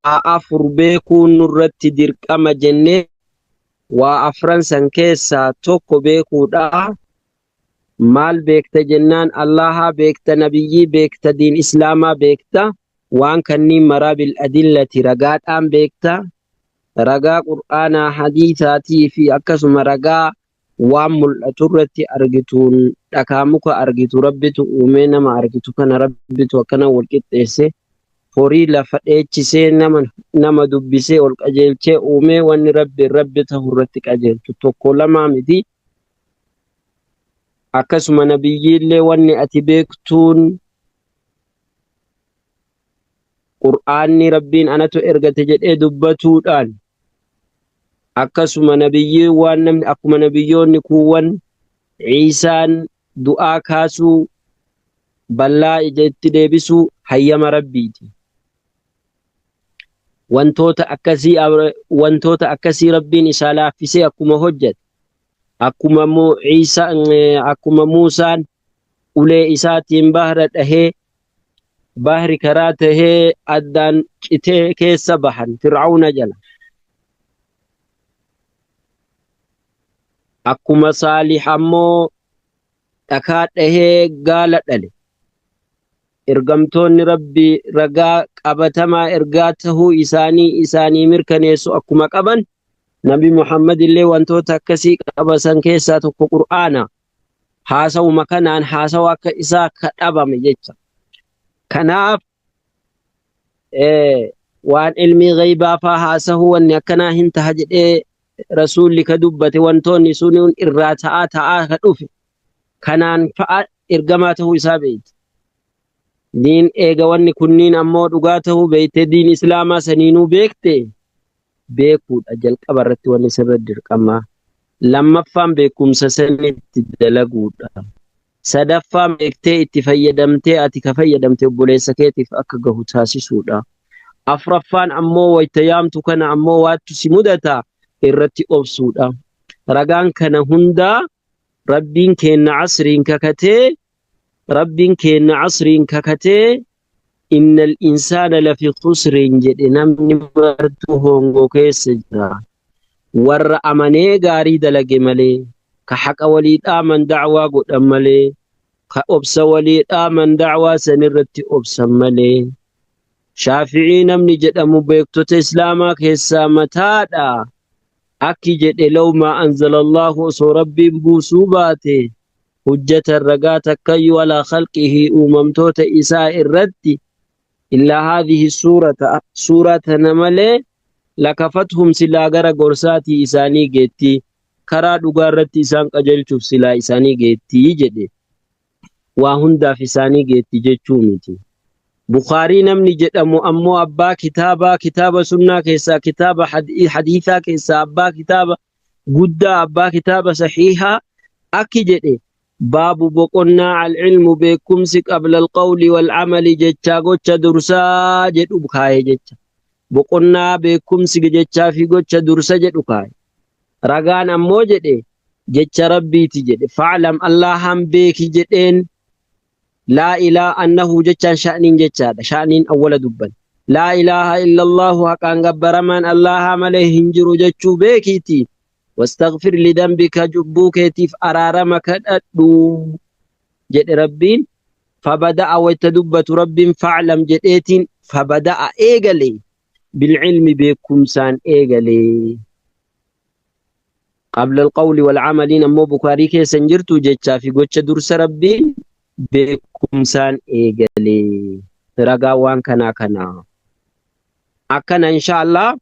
afur beekuun nurratti dirqama jennee waa afran san keessaa tokko beekuudha. Maal beekta jennaan Allaha beekta, nabiyyii beekta, diin islaamaa beekta, waan kanniin maraa bil adillati ragaadhaan beekta. Ragaa qur'aanaa, hadiisaatii fi akkasuma ragaa waan mul'atu irratti argituun dhakaa muka argitu rabbitu uumee nama argitu kana rabbitu akkana wal qixxeesse horii lafa dheechisee nama dubbisee ol qajeelchee uumee wanni rabbi ta'u irratti qajeelchu tokko lamaa miti. Akkasuma nabiyyiillee wanni ati beektuun qur'aanni rabbiin anatu ergate jedhee dubbatuudhaan akkasuma nabiyyiin waan namni akkuma nabiyyoonni kuuwwan Ciisaan du'aa kaasuu bal'aa ijatti deebisuu hayyama rabbiiti. Wantoota akkasii rabbiin isaa laaffisee akkuma hojjete akkuma Muusaan ulee isaatiin bahra dhahee bahri karaa tahee addaan citee keessa bahan Fir'auna jala. Akkuma Saalih ammoo dhakaa dhahee gaala dhale. Ergamtoonni rabbi ragaa qabatamaa ergaa tahuu isaanii mirkaneessu akkuma qaban Nabi Muhammad illee wantoota akkasii qabasan keessaa tokko qur'aana. Haasawuma kanaan haasawa akka isaa kadhabame jecha. Kanaaf waan ilmi ghaybaa faa haasahuu wanni akkanaa hin taha jedhee rasuulli ka dubbate wantoonni suniin irraa ta'aa ka dhufe kanaan fa'a ergamaa tahuu isaa beekte. Diin eega wanni kunniin ammoo dhugaa tahuu beekte diin islaamaa saniinuu beekte beekuudha jalqaba irratti wanni sirra dirqama. Lammaffaan beekumsa sanitti dalaguudha. Sadaffaan beektee itti fayyadamtee ati ka fayyadamte obboleessa keetiif akka gahu taasisuudha. Afraffaan ammoo wayta yaamtu kana ammoo waattu si mudata irratti obsuudha. Ragaan kana hundaa rabbiin keenna casriin kakatee innal insaana lafi khusriin jedhe namni martuu hongoo keessa jira. Warra amanee gaarii dalage malee ka haqa walii dhaaman da'waa godhan malee ka obsa walii dhaaman da'waa sanirratti obsan malee. Shaafi'ii namni jedhamu beektota islaamaa keessaa mataadha. Akki jedhe law maa anzalallahu osoo rabbiin buusuu baate hujjatan ragaa takkayyuu alaa khalqihi uumamtoota isaa irratti illaa haadhihi suuraa tana malee lakafathum silaa gara gorsaatii isaanii geetti karaa dhugaa irratti isaan qajeelchuuf silaa isaanii geetti jedhe. Waa hundaaf isaanii geetti jechuu miti. Bukhaarii namni jedhamu ammoo abbaa kitaaba sunnaa keessaa kitaaba hadiisaa keessaa abbaa kitaaba guddaa abbaa kitaaba sahihaa akki jedhe baabu boqonnaa al-ilmu beekumsi qabla al-qawli wal-amali jechaa gocha dursaa jedhu kaa'e jecha. Boqonnaa beekumsi jechaa fi gocha dursa jedhu kaa'e. Ragaan ammoo jedhe jecha rabbiiti jedhe fa'alam allahan beeki jedheen. لا إله أنه جتان شأنين جتان شأنين أول دبن لا إله إلا الله حقا قبر من الله مليه هنجر جتشو بيكيتي واستغفر لذنبك جبوكيتي فأرارمك أدو جد ربين فبدأ ويتدبة رب فعلم جديت فبدأ إيغلي بالعلم بكم سان إيغلي قبل القول والعملين أمو بكاريكي سنجرتو جتشا في قوتش درس ربين beekumsaan eegalee ragaa waan kanaa akkana insha Allah